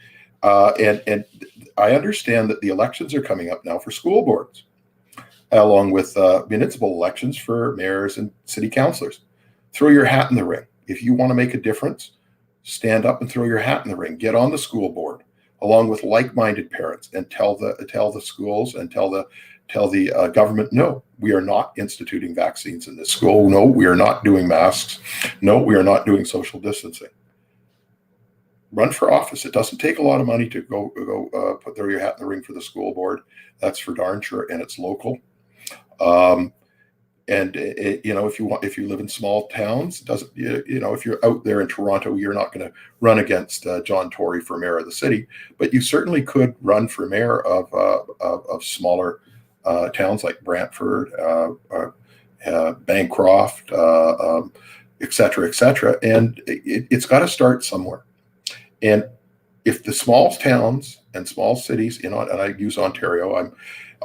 and I understand that the elections are coming up now for school boards, along with municipal elections for mayors and city councilors. Throw your hat in the ring. If you want to make a difference, stand up and throw your hat in the ring. Get on the school board, along with like-minded parents, and tell the schools and tell the government, no, we are not instituting vaccines in this school. No, we are not doing masks. No, we are not doing social distancing. Run for office. It doesn't take a lot of money to go throw your hat in the ring for the school board. That's for darn sure, and it's local. If you live in small towns, if you're out there in Toronto, you're not going to run against John Tory for mayor of the city, but you certainly could run for mayor of smaller towns like Brantford, Bancroft, et cetera, and it's got to start somewhere. And if the small towns and small cities, and I use Ontario,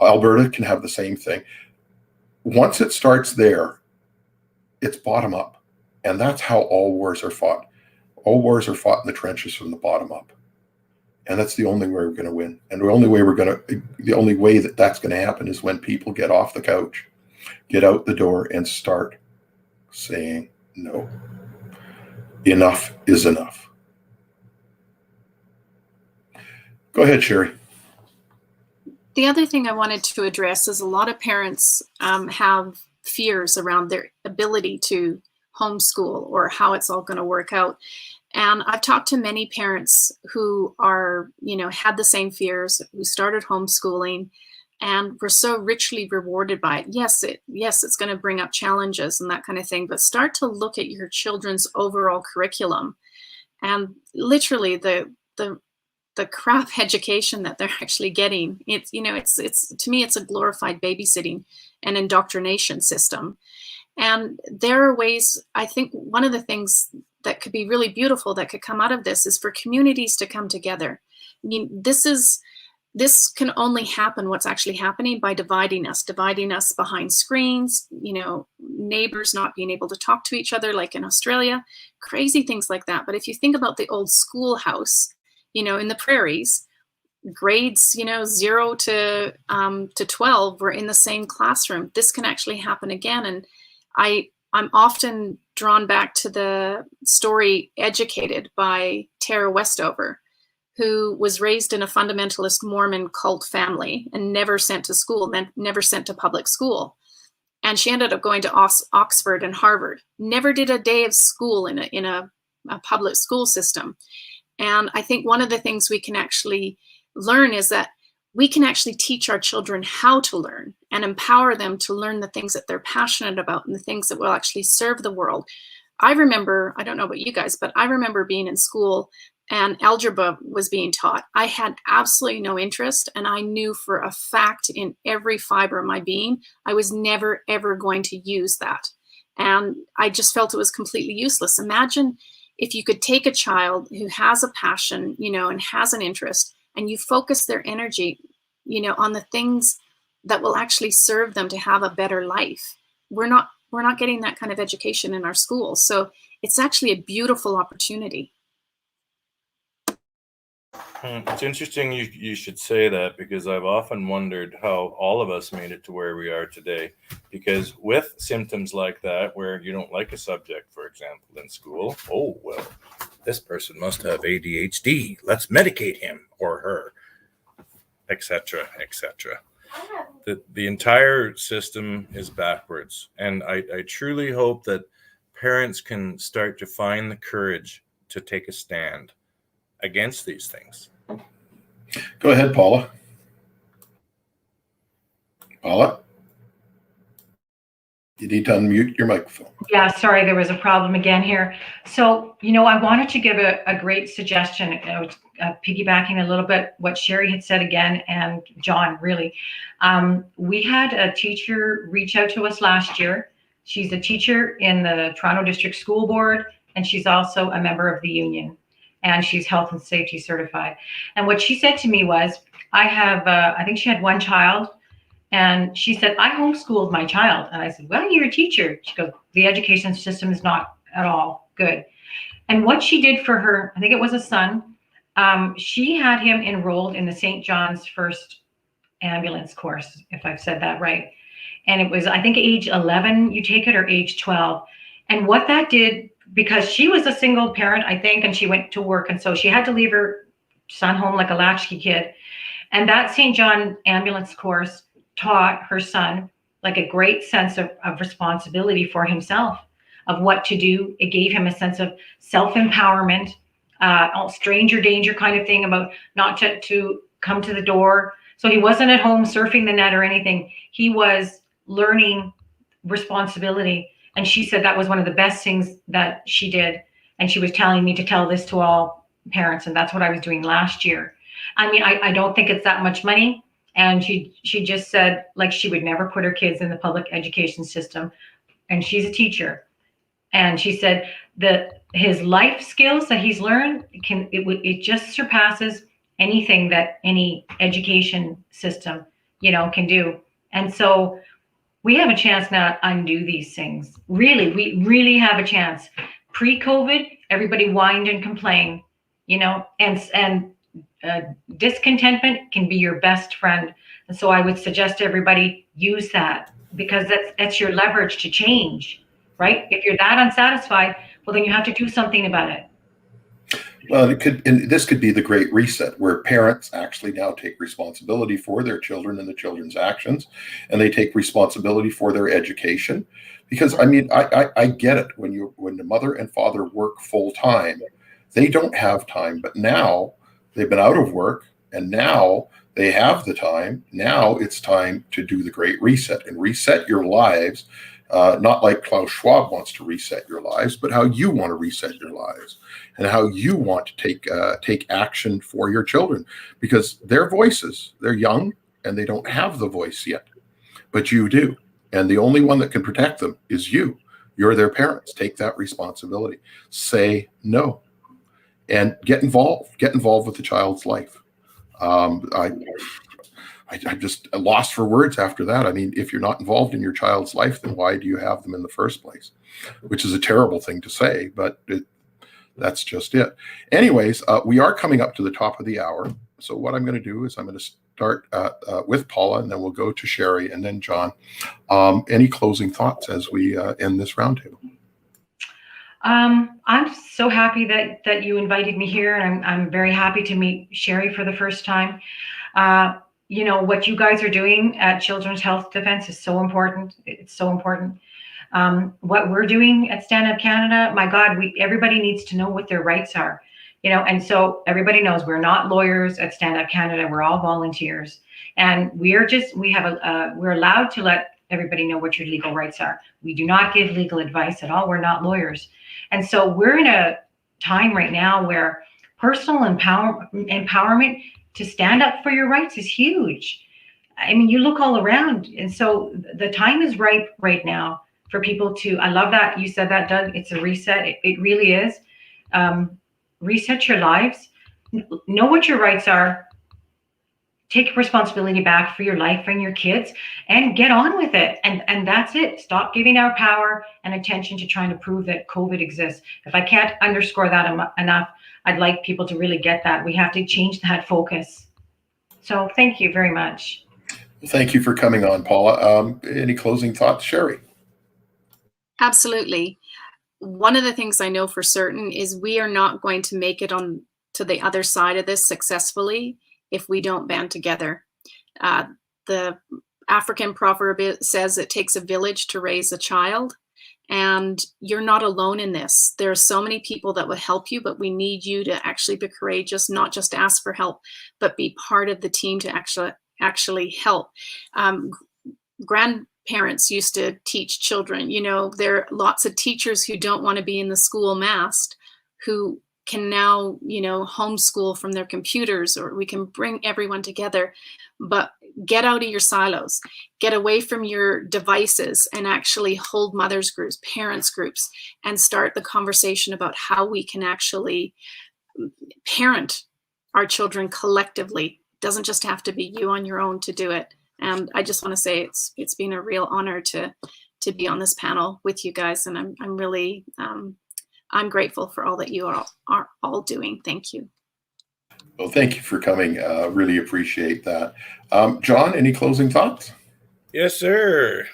Alberta can have the same thing. Once it starts there, it's bottom up. And that's how all wars are fought. All wars are fought in the trenches from the bottom up. And that's the only way we're going to win. And the only way that's going to happen is when people get off the couch, get out the door, and start saying no. Enough is enough. Go ahead, Sherry. The other thing I wanted to address is a lot of parents have fears around their ability to homeschool or how it's all going to work out. And I've talked to many parents who are, had the same fears, who started homeschooling and were so richly rewarded by it. Yes, it's going to bring up challenges and that kind of thing, but start to look at your children's overall curriculum and literally the crap education that they're actually getting. It's to me, it's a glorified babysitting and indoctrination system. And there are ways, I think one of the things that could be really beautiful that could come out of this is for communities to come together. I mean, this can only happen, what's actually happening, by dividing us behind screens, neighbors not being able to talk to each other like in Australia, crazy things like that. But if you think about the old schoolhouse, in the prairies, grades, 0 to 12 were in the same classroom. This can actually happen again. And I'm often drawn back to the story Educated by Tara Westover, who was raised in a fundamentalist Mormon cult family and never sent to school, never sent to public school. And she ended up going to Oxford and Harvard, never did a day of school in a public school system. And I think one of the things we can actually learn is that we can actually teach our children how to learn and empower them to learn the things that they're passionate about and the things that will actually serve the world. I remember, I don't know about you guys, but I remember being in school and algebra was being taught. I had absolutely no interest, and I knew for a fact in every fiber of my being, I was never, ever going to use that. And I just felt it was completely useless. Imagine if you could take a child who has a passion, and has an interest, and you focus their energy, on the things that will actually serve them to have a better life. We're not getting that kind of education in our schools. So it's actually a beautiful opportunity. It's interesting you should say that, because I've often wondered how all of us made it to where we are today. Because with symptoms like that, where you don't like a subject, for example, in school, oh, well, this person must have ADHD. Let's medicate him or her, etc., etc. The entire system is backwards. And I truly hope that parents can start to find the courage to take a stand against these things. Go ahead, Paula. Paula? You need to unmute your microphone. Yeah, sorry, there was a problem again here. So, I wanted to give a great suggestion, piggybacking a little bit what Sherry had said again, and Jon, really. We had a teacher reach out to us last year. She's a teacher in the Toronto District School Board, and she's also a member of the union, and she's health and safety certified. And what she said to me was, I think she had one child, and she said, I homeschooled my child. And I said, well, you're a teacher. She goes, the education system is not at all good. And what she did for her, I think it was a son, she had him enrolled in the St. John's first ambulance course, if I've said that right. And it was, I think, age 11, you take it, or age 12. And what that did, because she was a single parent, I think, and she went to work. And so she had to leave her son home like a latchkey kid. And that St. John ambulance course taught her son like a great sense of responsibility for himself, of what to do. It gave him a sense of self-empowerment, stranger danger kind of thing, about not to come to the door. So he wasn't at home surfing the net or anything. He was learning responsibility. And she said that was one of the best things that she did. And she was telling me to tell this to all parents. And that's what I was doing last year. I mean, I don't think it's that much money. And she just said, like, she would never put her kids in the public education system. And she's a teacher. And she said that his life skills that he's learned, it just surpasses anything that any education system, can do. And so we have a chance now to undo these things. Really, we really have a chance. Pre-COVID, everybody whined and complained, and discontentment can be your best friend. And so I would suggest to everybody, use that, because that's your leverage to change, right? If you're that unsatisfied, well, then you have to do something about it. Well, this could be the great reset, where parents actually now take responsibility for their children and the children's actions, and they take responsibility for their education. Because I mean, I get it, when the mother and father work full time, they don't have time. But now they've been out of work, and now they have the time. Now it's time to do the great reset and reset your lives. Not like Klaus Schwab wants to reset your lives, but how you want to reset your lives, and how you want to take action for your children, because their voices, they're young and they don't have the voice yet, but you do. And the only one that can protect them is you. You're their parents. Take that responsibility. Say no, and get involved. Get involved with the child's life. I'm just lost for words after that. I mean, if you're not involved in your child's life, then why do you have them in the first place? Which is a terrible thing to say, but that's just it. Anyways, we are coming up to the top of the hour. So what I'm going to do is I'm going to start with Paula, and then we'll go to Sherry, and then Jon. Any closing thoughts as we end this roundtable? I'm so happy that you invited me here, and I'm very happy to meet Sherry for the first time. What you guys are doing at Children's Health Defense is so important. It's so important. What we're doing at Stand Up Canada, my God, everybody needs to know what their rights are, and so everybody knows we're not lawyers at Stand Up Canada. We're all volunteers, and we're allowed to let everybody know what your legal rights are. We do not give legal advice at all. We're not lawyers. And so we're in a time right now where personal empowerment to stand up for your rights is huge. I mean, you look all around. And so the time is ripe right now for people I love that you said that, Doug. It's a reset. It really is. Reset your lives. Know what your rights are. take responsibility back for your life and your kids and get on with it. And that's it. Stop giving our power and attention to trying to prove that COVID exists. If I can't underscore that enough, I'd like people to really get that. We have to change that focus. So thank you very much. Thank you for coming on, Paula. Any closing thoughts, Sherry? Absolutely. One of the things I know for certain is we are not going to make it on to the other side of this successfully if we don't band together. The African proverb says it takes a village to raise a child, and you're not alone in this. There are so many people that will help you, but we need you to actually be courageous, not just ask for help, but be part of the team to actually help. Grandparents used to teach children, there are lots of teachers who don't want to be in the school mast who can now, homeschool from their computers, or we can bring everyone together. But get out of your silos, get away from your devices, and actually hold mothers groups, parents groups, and start the conversation about how we can actually parent our children collectively. It doesn't just have to be you on your own to do it. And I just want to say it's been a real honor to be on this panel with you guys, and I'm really I'm grateful for all that you are all doing. Thank you. Well, thank you for coming. Really appreciate that. Jon, any closing thoughts? Yes, sir.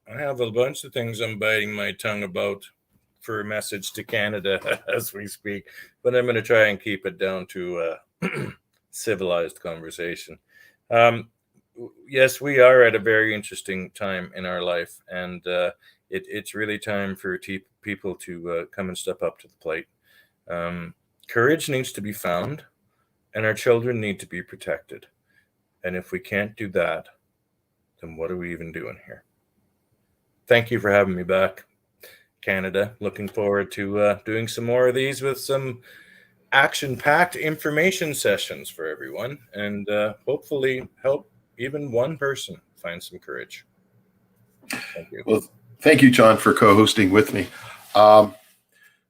I have a bunch of things I'm biting my tongue about for a message to Canada as we speak, but I'm going to try and keep it down to civilized conversation. Yes, we are at a very interesting time in our life, and it's really time for people to come and step up to the plate. Courage needs to be found, and our children need to be protected. And if we can't do that, then what are we even doing here? Thank you for having me back, Canada. Looking forward to doing some more of these with some action-packed information sessions for everyone, and hopefully help even one person find some courage. Thank you. Well, thank you, Jon, for co-hosting with me.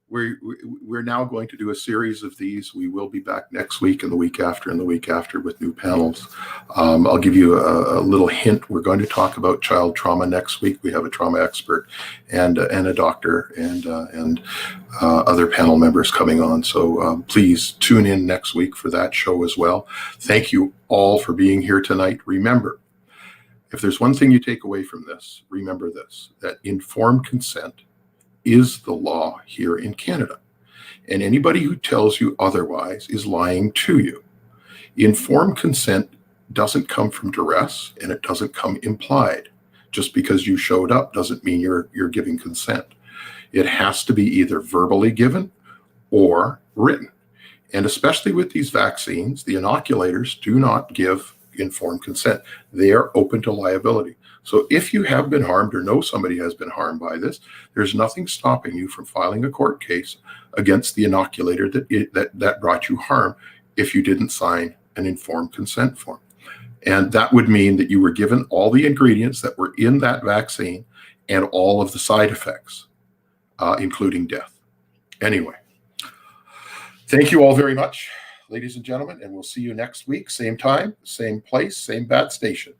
We're now going to do a series of these. We will be back next week and the week after and the week after with new panels. I'll give you a little hint. We're going to talk about child trauma next week. We have a trauma expert and a doctor and other panel members coming on. So please tune in next week for that show as well. Thank you all for being here tonight. Remember, if there's one thing you take away from this, remember this, that informed consent is the law here in Canada. And anybody who tells you otherwise is lying to you. Informed consent doesn't come from duress, and it doesn't come implied. Just because you showed up doesn't mean you're giving consent. It has to be either verbally given or written. And especially with these vaccines, the inoculators do not give informed consent. They are open to liability. So if you have been harmed or know somebody has been harmed by this, there's nothing stopping you from filing a court case against the inoculator that brought you harm if you didn't sign an informed consent form. And that would mean that you were given all the ingredients that were in that vaccine and all of the side effects, including death. Anyway, thank you all very much, ladies and gentlemen, and we'll see you next week, same time, same place, same bat station.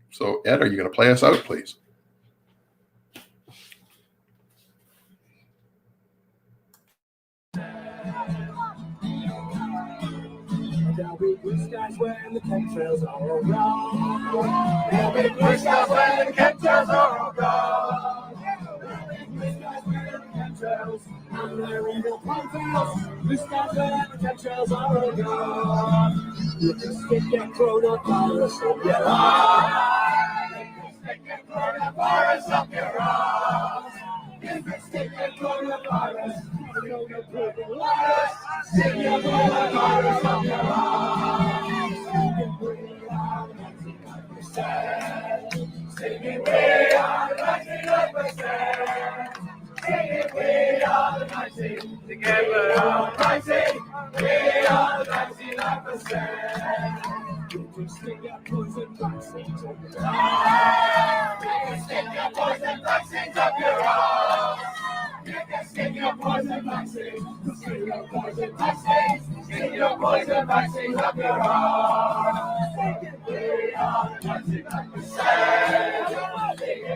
So, Ed, are you going to play us out, please? There'll be blue skies when the chemtrails are all gone. There'll be blue skies when the chemtrails are all gone. There'll be blue skies when the chemtrails and their evil contrails. Blue skies when the chemtrails are all gone. You can stick your coronavirus up your arm. You can stick your coronavirus up your arm. You can stick your coronavirus. Stick your coronavirus up your arm. Sing it, we are the 99%. Sing it, we are the 90%. Together, we are the 90%. We are the 99%. You can stick your poison vaccines up your arm. You can stick your poison vaccines up your arm. You can stick your poison vaccines. Stick your poison vaccines. Stick your poison vaccines up your arm. Singing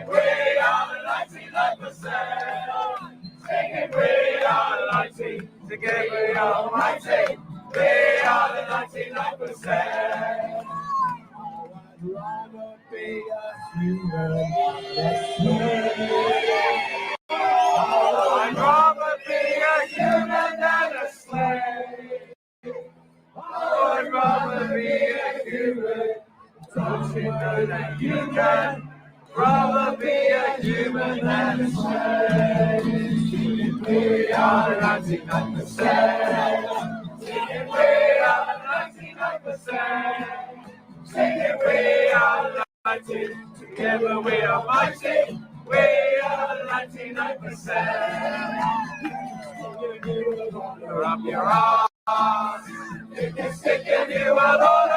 we are the 99%. Singing we are the 90. Together we are mighty. We are the 99%. I'd rather be a human than a slave. I'd rather be a human than a slave. I'd rather be a human. Don't you know that you can rather be a human than a slave? We are the 99%. Singing we are the 99%. Singing we are the 90. Together we are mighty. We are the 99%. You're up your arms. You can stick and you will all